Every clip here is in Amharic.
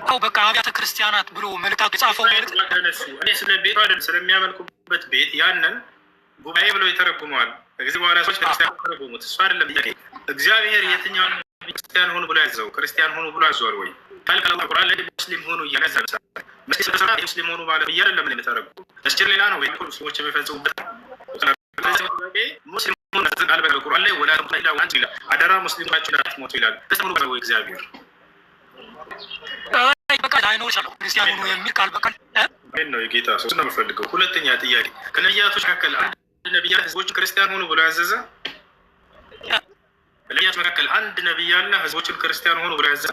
አው በቃ አብያተ ክርስቲያናት ብሎ መልእክት የጻፈው ተነሱ። እኔ ስለ ቤቱ አይደለም ስለሚያመልኩበት ቤት ያንን ጉባኤ ብለው ይተረጉመዋል። ከዚህ በኋላ ሰዎች ክርስቲያን ተረጉሙት። እሱ አይደለም ጥያቄ። እግዚአብሔር የትኛውን ክርስቲያን ሆኑ ብሎ ያዘው? ክርስቲያን ሆኑ ብሎ አዘዋል ወይ? ቁርአን ላይ ሙስሊም ሆኑ እያነሳ ሙስሊም ሆኑ ማለት እያለም ነው የተረጉ መስጂድ ሌላ ነው ወይ ሙስሊሞች የሚፈጽሙበት ሙስሊም ሆኑ ቃል በቁርአን ላይ ወላ ተላ ወንት ይላል። አደራ ሙስሊሞች እንዳትሞቱ ይላል። በስሙ ነው እግዚአብሔር በቃ አይኖር ይችላል ክርስቲያን ሆኑ የሚል ቃል በቃል ነው የጌታ ሰው ነው የምፈልገው። ሁለተኛ ጥያቄ ከነቢያቶች መካከል አንድ ነቢያ ህዝቦች ክርስቲያን ሆኑ ብሎ ያዘዘ? ከነቢያት መካከል አንድ ነቢይ አለ ህዝቦችን ክርስቲያን ሆኑ ብሎ ያዘዘ?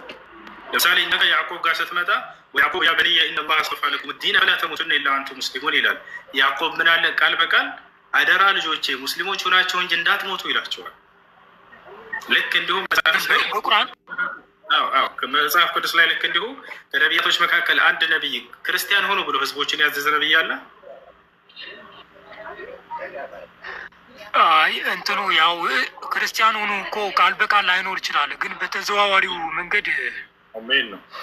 ለምሳሌ እኛ ያዕቆብ ጋር ስትመጣ ወያዕቆብ ያ በኒየ ኢነላህ አስጠፋ ለኩም ዲነ ፈላ ተሙቱነ ኢላ አንቱም ሙስሊሙን ይላል። ያዕቆብ ምን አለ? ቃል በቃል አደራ ልጆቼ ሙስሊሞች ሆናቸው እንጂ እንዳትሞቱ ይላቸዋል። ልክ እንዲሁም በቁርአን መጽሐፍ ቅዱስ ላይ ልክ እንዲሁ ከነቢያቶች መካከል አንድ ነቢይ ክርስቲያን ሆኑ ብሎ ህዝቦችን ያዘዘ ነቢይ አለ? አይ እንትኑ ያው ክርስቲያን ሆኑ እኮ ቃል በቃል ላይኖር ይችላል፣ ግን በተዘዋዋሪው መንገድ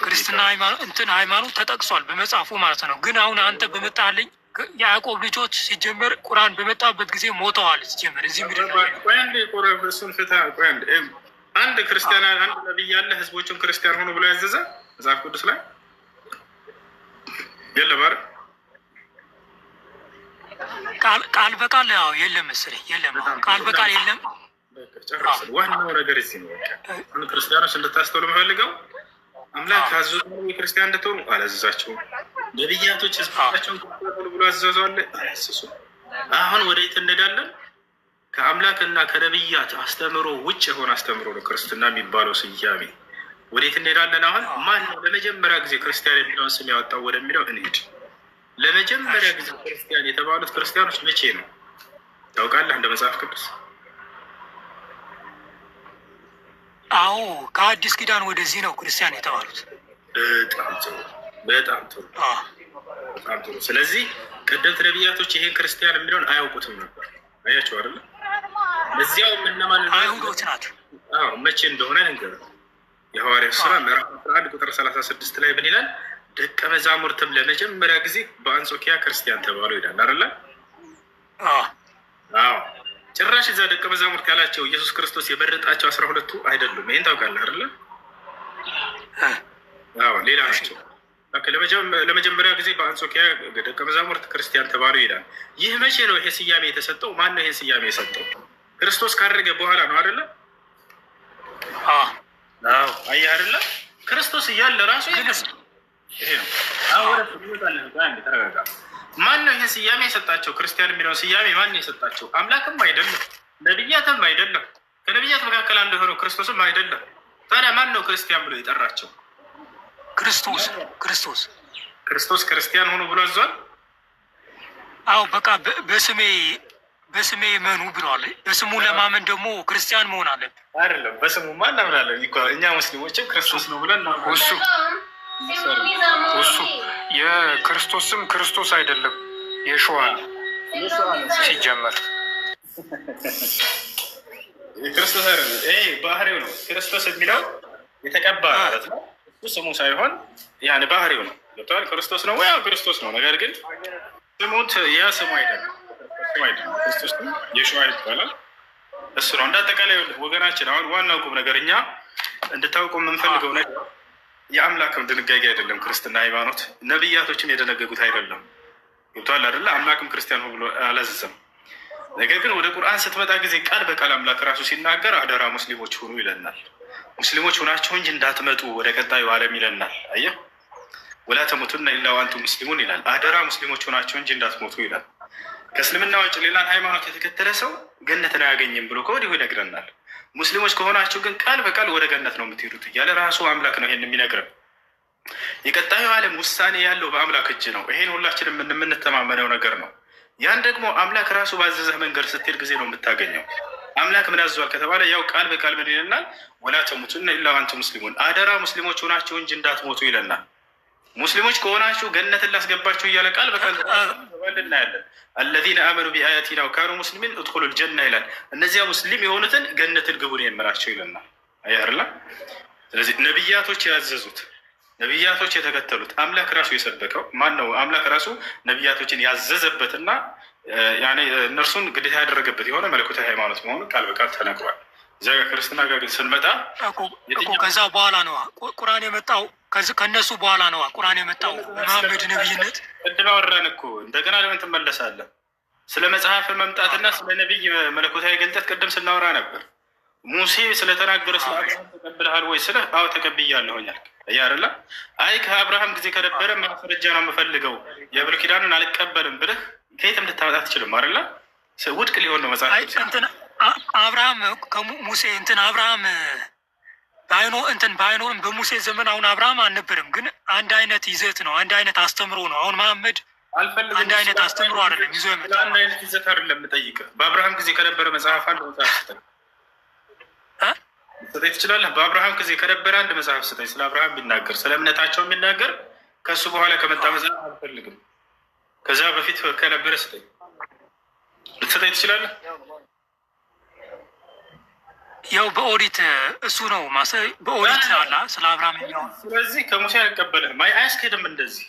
ክርስትና ሃይማኖት ተጠቅሷል በመጽሐፉ ማለት ነው። ግን አሁን አንተ በመጣልኝ የያዕቆብ ልጆች ሲጀመር ቁርአን በመጣበት ጊዜ ሞተዋል። ሲጀመር እዚህ ምድር አንድ ክርስቲያን አንድ ነቢይ ያለ ህዝቦችን ክርስቲያን ሆኑ ብሎ ያዘዘ መጽሐፍ ቅዱስ ላይ የለም አይደል? ቃል በቃል ያው የለም መሰለኝ። የለም ቃል በቃል የለም። ጨርሰን ዋናው ነገር እዚህ ነው። በቃ ክርስቲያኖች እንድታስተውሉ የምፈልገው አምላክ አዘዙ ክርስቲያን እንድትሆኑ አላዘዛቸውም። ነቢያቶች ህዝባቸውን ክርስቲያን ሆኑ ብሎ አዘዘዋል አላዘዙም። አሁን ወደ የት እንሄዳለን? ከአምላክና ከነቢያት አስተምሮ ውጭ የሆነ አስተምሮ ነው ክርስትና የሚባለው ስያሜ። ወዴት እንሄዳለን? አሁን ማን ነው ለመጀመሪያ ጊዜ ክርስቲያን የሚለውን ስም ያወጣው ወደሚለው እንሂድ። ለመጀመሪያ ጊዜ ክርስቲያን የተባሉት ክርስቲያኖች መቼ ነው ታውቃለህ? እንደ መጽሐፍ ቅዱስ? አዎ ከአዲስ ኪዳን ወደዚህ ነው ክርስቲያን የተባሉት። በጣም ጥሩ በጣም ጥሩ በጣም ጥሩ። ስለዚህ ቀደምት ነቢያቶች ይሄን ክርስቲያን የሚለውን አያውቁትም ነበር። አያቸው አይደለ? እዚያው እነማን አይሁዶች ናቸው። መቼ እንደሆነ ነገር የሐዋርያት ሥራ ምዕራፍ 11 ቁጥር 36 ላይ ምን ይላል? ደቀ መዛሙርትም ለመጀመሪያ ጊዜ በአንጾኪያ ክርስቲያን ተባሉ ይላል አይደለ? ጭራሽ እዛ ደቀ መዛሙርት ያላቸው ኢየሱስ ክርስቶስ የመረጣቸው 12ቱ አይደሉም። ይሄን ታውቃለህ አይደለ? ሌላ ናቸው። ለመጀመሪያ ጊዜ በአንጾኪያ ደቀ መዛሙርት ክርስቲያን ተባሉ ይላል። ይህ መቼ ነው ይሄ ስያሜ የተሰጠው? ማን ነው ይሄን ስያሜ የሰጠው? ክርስቶስ ካረገ በኋላ ነው አይደለ? አየህ አይደለ? ክርስቶስ እያለ ራሱ ይሄ ነው። ማን ነው ይህን ስያሜ የሰጣቸው? ክርስቲያን የሚለውን ስያሜ ማን ነው የሰጣቸው? አምላክም አይደለም፣ ነቢያትም አይደለም፣ ከነቢያት መካከል አንዱ የሆነው ክርስቶስም አይደለም። ታዲያ ማን ነው ክርስቲያን ብሎ የጠራቸው? ክርስቶስ ክርስቲያን ሆኖ ብሎ አዟል። አዎ በቃ በስሜ መኑ ብለዋል። በስሙ ለማመን ደግሞ ክርስቲያን መሆን አለብን። አይደለም በስሙ ማን እናምናለን? እኛ ሙስሊሞችም ክርስቶስ ነው ብለን እሱ የክርስቶስ ስም ክርስቶስ አይደለም፣ የሸዋ ሲጀመር ክርስቶስ አይደለም። ባህሪው ነው። ክርስቶስ የሚለው የተቀባ ማለት ነው። እሱ ስሙ ሳይሆን ያን ባህሪው ነው። ገብቶሃል? ክርስቶስ ነው ወይ? ክርስቶስ ነው። ነገር ግን ስሙት ያ ስሙ አይደለም። ክርስቶስ የሸዋ ይባላል። እሱ ነው። እንዳጠቃላይ ወገናችን አሁን ዋናው ቁም ነገር እኛ እንድታውቁ የምንፈልገው ነገር የአምላክም ድንጋጌ አይደለም። ክርስትና ሃይማኖት ነቢያቶችም የደነገጉት አይደለም። ገብቶሃል አይደለ? አምላክም ክርስቲያን ብሎ አላዘዘም። ነገር ግን ወደ ቁርአን ስትመጣ ጊዜ ቃል በቃል አምላክ ራሱ ሲናገር አደራ ሙስሊሞች ሁኑ ይለናል። ሙስሊሞች ሆናችሁ እንጂ እንዳትመጡ ወደ ቀጣዩ ዓለም ይለናል። አየህ፣ ወላ ተሙቱነ ኢላ ወአንቱም ሙስሊሙን ይላል። አደራ ሙስሊሞች ሆናችሁ እንጂ እንዳትሞቱ ይላል። ከእስልምና ውጭ ሌላን ሃይማኖት የተከተለ ሰው ገነትን አያገኝም ብሎ ከወዲሁ ይነግረናል። ሙስሊሞች ከሆናችሁ ግን ቃል በቃል ወደ ገነት ነው የምትሄዱት እያለ ራሱ አምላክ ነው ይሄን የሚነግረን። የቀጣዩ ዓለም ውሳኔ ያለው በአምላክ እጅ ነው። ይሄን ሁላችንም የምንተማመነው ነገር ነው። ያን ደግሞ አምላክ ራሱ ባዘዘህ መንገድ ስትሄድ ጊዜ ነው የምታገኘው። አምላክ ምን አዟል ከተባለ ያው ቃል በቃል ምን ይለናል? ወላ ተሙቱነ ኢላ ወአንቱም ሙስሊሙን፣ አደራ ሙስሊሞች ሆናችሁ እንጂ እንዳትሞቱ ይለናል። ሙስሊሞች ከሆናችሁ ገነትን ላስገባችሁ እያለ ቃል በቃል እናያለን። አለዚነ አመኑ ቢአያቲና ወካኑ ሙስሊሚን እድኹሉ ልጀና ይላል። እነዚያ ሙስሊም የሆኑትን ገነትን ግቡን የምላቸው ይለናል። አያርላ። ስለዚህ ነቢያቶች ያዘዙት ነቢያቶች የተከተሉት አምላክ ራሱ የሰበከው ማን ነው? አምላክ ራሱ ነቢያቶችን ያዘዘበትና እነርሱን ግዴታ ያደረገበት የሆነ መለኮታዊ ሃይማኖት መሆኑ ቃል በቃል ተነግሯል። እዚያ ጋር ክርስትና ጋር ግን ስንመጣ ከዛ በኋላ ነው ቁርአን የመጣው። ከእነሱ በኋላ ነው ቁርአን የመጣው መሐመድ ነብይነት። ቅድም አወራን እኮ እንደገና ለምን ትመለሳለህ? ስለ መጽሐፍ መምጣትና ስለ ነቢይ መለኮታዊ ገልጠት ቅድም ስናወራ ነበር። ሙሴ ስለተናገረ ስለ አብርሃም ተቀብለሃል ወይ ስለ አዎ ተቀብያለሁኝ አልክ። እያረላ አይ ከአብርሃም ጊዜ ከነበረ ማስረጃ ነው የምፈልገው የብሉይ ኪዳኑን አልቀበልም ብለህ ከየትም ልታመጣ አትችልም። አረላ ውድቅ ሊሆን ነው መጽሐፍ አብርሃም ከሙሴ አብርሃም ባይኖርም በሙሴ ዘመን አሁን አብርሃም አልነበረም፣ ግን አንድ አይነት ይዘት ነው፣ አንድ አይነት አስተምሮ ነው። አሁን መሐመድ አንድ አይነት አስተምሮ አይደለም ይዞ የመጣ አንድ አይነት ይዘት አይደለም። የምጠይቅህ በአብርሃም ጊዜ ከነበረ መጽሐፍ አንድ መጽሐፍ ስጠኝ ትችላለህ? በአብርሃም ጊዜ ከነበረ አንድ መጽሐፍ ስጠኝ፣ ስለ አብርሃም ቢናገር፣ ስለ እምነታቸው የሚናገር። ከእሱ በኋላ ከመጣ መጽሐፍ አልፈልግም። ከዛ በፊት ከነበረ ስጠኝ። ልትሰጠኝ ትችላለህ? ያው በኦሪት እሱ ነው በኦሪት አላ ስለ አብርሃም የሚሆን። ስለዚህ ከሙሴ አልቀበልህም። አያስኬድም። እንደዚህ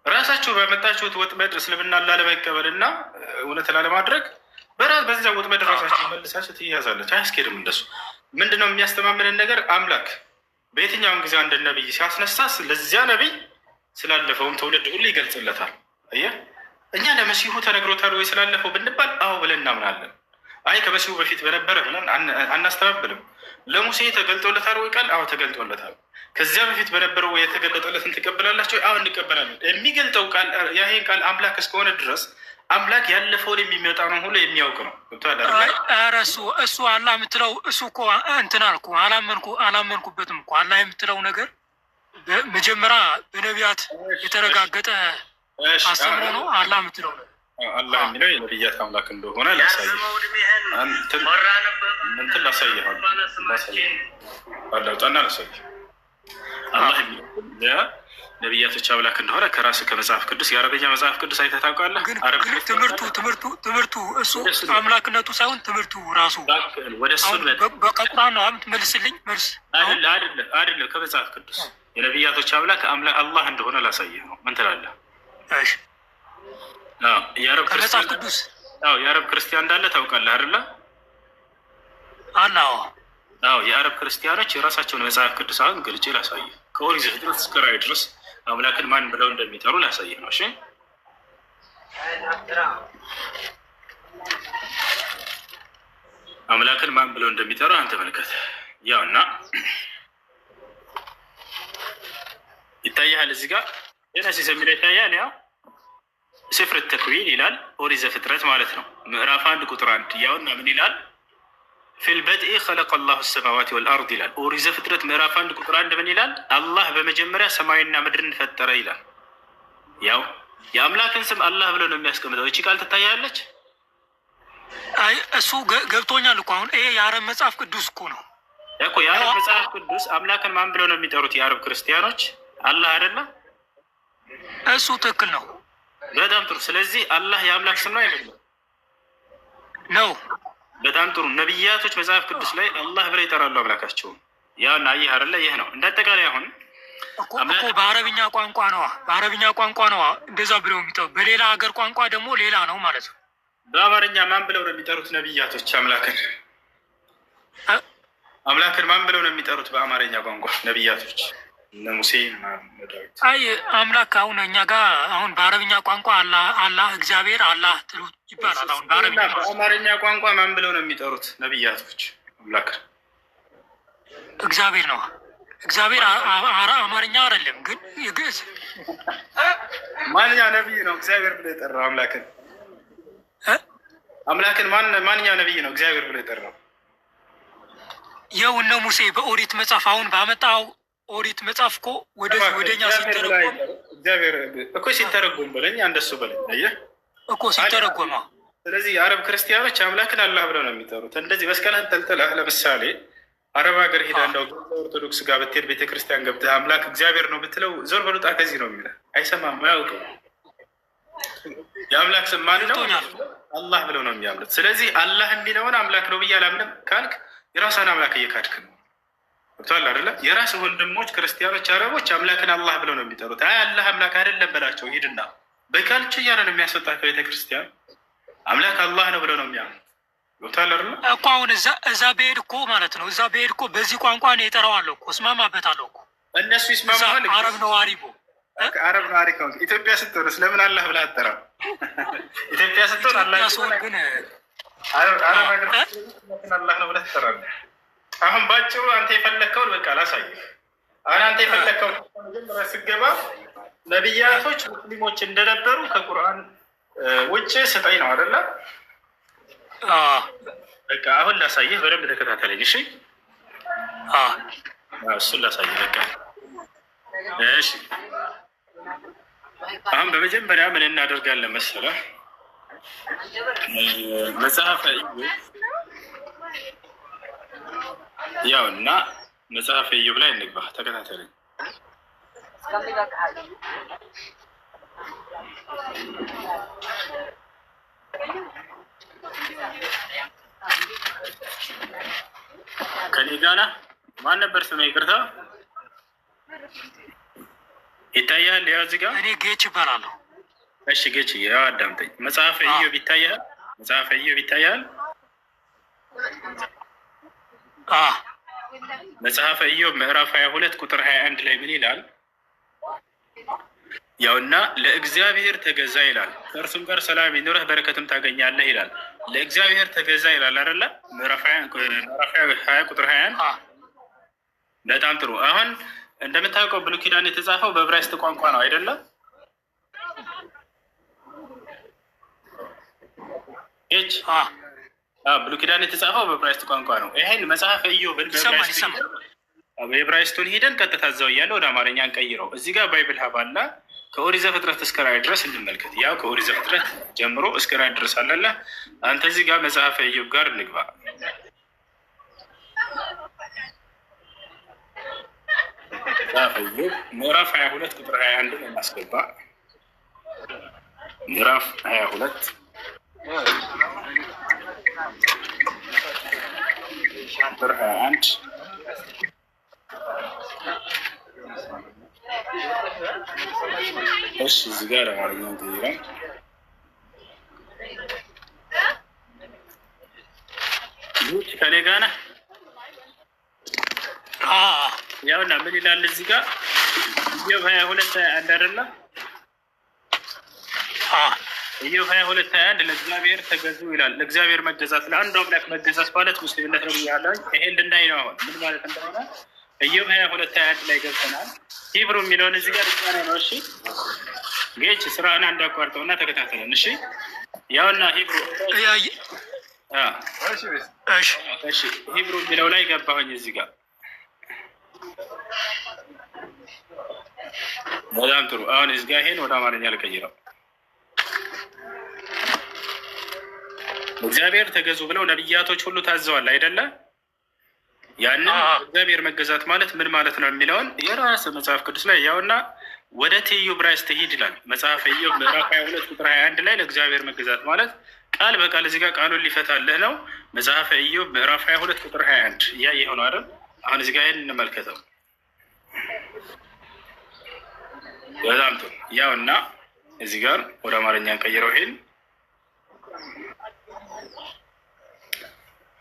ራሳችሁ በመጣችሁት ወጥመድ እስልምና ላለመቀበል እና እውነት ላለማድረግ በዚያ ወጥመድ ራሳችሁ መልሳችሁ ትያዛለች። አያስኬድም እንደሱ። ምንድነው የሚያስተማምንን ነገር? አምላክ በየትኛውም ጊዜ አንድ ነቢይ ሲያስነሳ ለዚያ ነቢይ ስላለፈውም ትውልድ ሁሉ ይገልጽለታል። አየህ፣ እኛ ለመሲሁ ተነግሮታል ወይ ስላለፈው ብንባል አዎ ብለን እናምናለን። አይ ከመሲሁ በፊት በነበረ ብለን አናስተባብልም። ለሙሴ ተገልጦለታል ወይ ቃል? አዎ ተገልጦለታል። ከዚያ በፊት በነበረው የተገለጠለትን ትቀበላላቸው? አዎ እንቀበላለን። የሚገልጠው ቃል ይህን ቃል አምላክ እስከሆነ ድረስ አምላክ ያለፈውን የሚመጣ ነው ሁሉ የሚያውቅ ነው። እሱ አላህ የምትለው እሱ እኮ አልኩ አላመንኩበትም እኮ አላህ የምትለው ነገር መጀመሪያ በነቢያት የተረጋገጠ አስተምሮ ነው። አላህ የምትለው አላህ የሚለው የነቢያት አምላክ እንደሆነ ላሳይህ አላውጣና ላሳይህ። አላህ ነቢያቶች አምላክ እንደሆነ ከራሱ ከመጽሐፍ ቅዱስ የአረበኛ መጽሐፍ ቅዱስ አይተህ ታውቃለህ? ትምህርቱ እሱ አምላክነቱ ሳይሆን ትምህርቱ ራሱ ወደ እሱ በቁርአን ነው የምትመልስልኝ መልስ አይደለም። ከመጽሐፍ ቅዱስ የነቢያቶች አምላክ አላህ እንደሆነ ላሳይህ ነው። ምን ትላለህ? እሺ ከመጽሐፍ ቅዱስ የአረብ ክርስቲያን እንዳለ ታውቃለህ አይደለ? አዎ የአረብ ክርስቲያኖች የራሳቸውን መጽሐፍ ቅዱስ አሁን ገልጬ ላሳይህ። ከኦሪት ዘፍጥረት እስከ ራዕይ ድረስ አምላክን ማን ብለው እንደሚጠሩ ላሳይህ ነው። እሺ አምላክን ማን ብለው እንደሚጠሩ አንተ ተመልከት። ያውና ይታያል እዚህ ጋር ጀነሲስ የሚለው ይታያል። ያው ስፍር ተክዊን ይላል ኦሪት ዘፍጥረት ማለት ነው። ምዕራፍ 1 ቁጥር 1 ያውና ምን ይላል? ፊል በድኢ ኸለቀ አላሁ ሰማዋት ወልአርድ ይላል። ኦሪት ዘፍጥረት ምዕራፍ 1 ቁጥር 1 ምን ይላል? አላህ በመጀመሪያ ሰማይና ምድርን ፈጠረ ይላል። ያው የአምላክን ስም አላህ ብሎ ነው የሚያስቀምጠው። እቺ ቃል ትታያለች። አይ እሱ ገብቶኛል እኮ አሁን ይሄ የአረብ መጽሐፍ ቅዱስ እኮ ነው እኮ የአረብ መጽሐፍ ቅዱስ አምላክን ማን ብሎ ነው የሚጠሩት? የአረብ ክርስቲያኖች አላህ አይደለም። እሱ ትክክል ነው። በጣም ጥሩ። ስለዚህ አላህ የአምላክ ስም ነው አይደለም? ነው። በጣም ጥሩ። ነቢያቶች መጽሐፍ ቅዱስ ላይ አላህ ብለው ይጠራሉ አምላካቸውን። ያና ይህ አይደለ? ይህ ነው እንደ አጠቃላይ አሁን እኮ በአረብኛ ቋንቋ ነዋ፣ በአረብኛ ቋንቋ ነዋ እንደዛ ብለው የሚጠሩ። በሌላ ሀገር ቋንቋ ደግሞ ሌላ ነው ማለት ነው። በአማርኛ ማን ብለው ነው የሚጠሩት ነቢያቶች? አምላክን ማን ብለው ነው የሚጠሩት በአማርኛ ቋንቋ ነቢያቶች? እነ ሙሴ ዳዊት። አይ አምላክ አሁን እኛ ጋር አሁን በአረብኛ ቋንቋ አላህ እግዚአብሔር አላህ ትሉት ይባላል። አሁን በአማርኛ ቋንቋ ማን ብለው ነው የሚጠሩት ነቢያቶች አምላክን? እግዚአብሔር ነው። እግዚአብሔር አማርኛ አይደለም ግን የግዕዝ። ማንኛ ነቢይ ነው እግዚአብሔር ብሎ የጠራው አምላክን? አምላክን ማንኛው ነቢይ ነው እግዚአብሔር ብሎ የጠራው? ያው እነ ሙሴ በኦሪት መጽሐፍ አሁን ባመጣው ኦሪት መጽሐፍ እኮ ወደኛ ሲተረጎም እግዚአብሔር እኮ ሲተረጎም በለኝ እንደሱ በለኝ። አየህ እኮ ሲተረጎማ። ስለዚህ የአረብ ክርስቲያኖች አምላክን አላህ ብለው ነው የሚጠሩት። እንደዚህ መስቀል አንጠልጥለህ ለምሳሌ አረብ ሀገር ሄዳ እንደው ኦርቶዶክስ ጋር ብትሄድ ቤተክርስቲያን ገብተህ አምላክ እግዚአብሔር ነው ብትለው ዞር በሉጣ ከዚህ ነው የሚለው። አይሰማም፣ አያውቅም። የአምላክ ስም ማን ነው? አላህ ብለው ነው የሚያምኑት። ስለዚህ አላህ የሚለውን አምላክ ነው ብዬ አላምንም ካልክ የራስህን አምላክ እየካድክ ነው። ገብቶሃል አይደለ? የራስ ወንድሞች ክርስቲያኖች፣ አረቦች አምላክን አላህ ብለው ነው የሚጠሩት። አይ አላህ አምላክ አይደለም በላቸው ሂድና በካልቸ እያለ ነው የሚያስወጣ ከቤተ ክርስቲያን። አምላክ አላህ ነው ብለው ነው የሚያምኑት። ገብቶሃል አይደለ? እኮ አሁን እዛ ብሄድ እኮ ማለት ነው እዛ ብሄድ እኮ በዚህ ቋንቋ ነው የጠራዋለሁ እኮ እስማማበታለሁ እኮ እነሱ ይስማማል። አረብ ነው አሪቦ አረብ ነው አሪፍ ነው። ኢትዮጵያ ስትሆን ስለምን አላህ ብለህ አትጠራም? ኢትዮጵያ ስትሆን አላህ ግን አረብ አላህ ነው ብለህ ትጠራለህ። አሁን ባጭሩ አንተ የፈለግከውን በቃ ላሳይህ። አሁን አንተ የፈለግከውን መጀመሪያ ስገባ ነቢያቶች ሙስሊሞች እንደነበሩ ከቁርአን ውጭ ስጠኝ ነው አይደለ? በቃ አሁን ላሳይህ፣ በደንብ ተከታተለኝ እሺ። እሱን ላሳይህ በቃ እሺ። አሁን በመጀመሪያ ምን እናደርጋለን መሰለህ? መጽሐፈ ኢዮብ ያው እና መጽሐፈ ኢዮብ ላይ እንግባ፣ ተከታተለኝ። ከኔ ጋር ማን ነበር ስሜ? ይቅርታ ይታያል? ያው እዚህ ጋር እኔ ጌች እባላለሁ። እሺ ጌች፣ ያው አዳምጠኝ። መጽሐፈ ኢዮብ ይታያል? መጽሐፈ ኢዮብ ይታያል? መጽሐፈ ኢዮብ ምዕራፍ 22 ቁጥር 21 ላይ ምን ይላል? ያውና ለእግዚአብሔር ተገዛ ይላል፣ ከእርሱም ጋር ሰላም ይኑርህ በረከትም ታገኛለህ ይላል። ለእግዚአብሔር ተገዛ ይላል አይደለ? ምዕራፍ 20 ቁጥር 21። በጣም ጥሩ። አሁን እንደምታውቀው ብሉይ ኪዳን የተጻፈው በዕብራይስጥ ቋንቋ ነው አይደለም? እቺ ብሉይ ኪዳን የተጻፈው በዕብራይስጥ ቋንቋ ነው። ይሄን መጽሐፈ ኢዮብን በዕብራይስጡን ሄደን ቀጥታ እዛው እያለ ወደ አማርኛ እንቀይረው። እዚህ ጋር ባይብል ሀባላ ከኦሪት ዘፍጥረት እስከ ራዕይ ድረስ እንመልከት። ያው ከኦሪት ዘፍጥረት ጀምሮ እስከ ራዕይ ድረስ አለለ። አንተ እዚህ ጋር መጽሐፈ ኢዮብ ጋር እንግባ። መጽሐፈ ኢዮብ ምዕራፍ 22 ቁጥር 21 እናስገባ። ምዕራፍ 22 ቁጥር 21 እሺ፣ እዚህ ጋር አማርኛ እንቀይረን። ይሁት ከኔ ጋር ነህ? ያውና ምን ይላል እዚህ ጋር? ኢዮብ 22 21 አይደለ? ኢዮብ 22 21 ለእግዚአብሔር ተገዙ ይላል። ለእግዚአብሔር መገዛት፣ ለአንዱ አምላክ መገዛት ማለት ሙስሊምነት ነው ብያለሁ። ይሄን ልናይ ነው አሁን ምን ማለት እንደሆነ። ኢዮብ 22 21 ላይ ገብተናል። ሂብሩ የሚለውን እዚህ ጋር ጫና ነው። እሺ ጌች ስራህን እንዳቋርጠውና ተከታተለን። እሺ ያውና ሂብሩ እሺ ሂብሩ የሚለው ላይ ገባሁኝ እዚህ ጋር። በጣም ጥሩ። አሁን እዚህ ጋር ይሄን ወደ አማርኛ ልቀይረው። እግዚአብሔር ተገዙ ብለው ነቢያቶች ሁሉ ታዘዋል አይደለ? ያንን እግዚአብሔር መገዛት ማለት ምን ማለት ነው የሚለውን የራስ መጽሐፍ ቅዱስ ላይ ያውና ወደ ትይዩ ዕብራይስጥ ሂድ ይላል። መጽሐፈ ኢዮብ ምዕራፍ 22 ቁጥር 21 ላይ ለእግዚአብሔር መገዛት ማለት ቃል በቃል እዚህ ጋር ቃሉን ሊፈታልህ ነው። መጽሐፈ ኢዮብ ምዕራፍ 22 ቁጥር 21 እያየኸው ነው አይደል? አሁን እዚህ ጋር ይሄን እንመልከተው። በጣም ጥሩ። ያውና እዚህ ጋር ወደ አማርኛ ቀይረው ይሄን።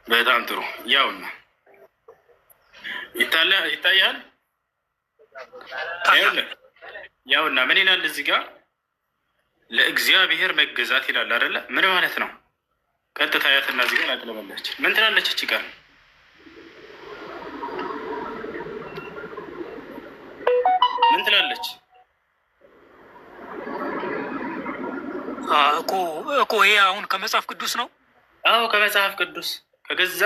በጣም ጥሩ። ያውና ይታያል? ያውና ምን ይላል እዚህ ጋር? ለእግዚአብሔር መገዛት ይላል አይደለ? ምን ማለት ነው? ቀጥታ ያትና እዚህ ጋር አጥለበለች። ምን ትላለች እቺ ቃል? ምን ትላለች? እኮ ይሄ አሁን ከመጽሐፍ ቅዱስ ነው። አዎ ከመጽሐፍ ቅዱስ ከገዛ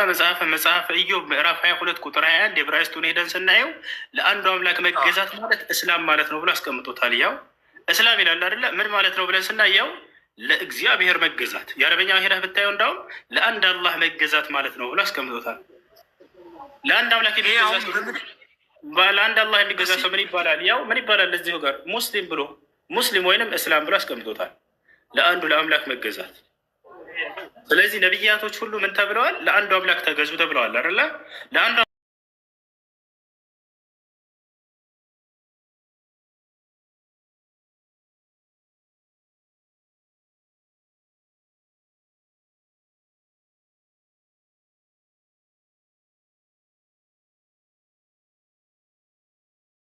መጽሐፈ ኢዮብ ምዕራፍ 22 ቁጥር 21 የዕብራይስጡን ሄደን ስናየው ለአንዱ አምላክ መገዛት ማለት እስላም ማለት ነው ብሎ አስቀምጦታል። ያው እስላም ይላል አይደለ? ምን ማለት ነው ብለን ስናየው ለእግዚአብሔር መገዛት፣ የአረበኛ ሄደህ ብታየው እንዳውም ለአንድ አላህ መገዛት ማለት ነው ብሎ አስቀምጦታል። ለአንድ አምላክ ለአንድ አላህ የሚገዛ ሰው ምን ይባላል? ያው ምን ይባላል? እዚሁ ጋር ሙስሊም ብሎ ሙስሊም ወይንም እስላም ብሎ አስቀምጦታል። ለአንዱ ለአምላክ መገዛት። ስለዚህ ነቢያቶች ሁሉ ምን ተብለዋል? ለአንዱ አምላክ ተገዙ ተብለዋል አይደለ? ለአንዱ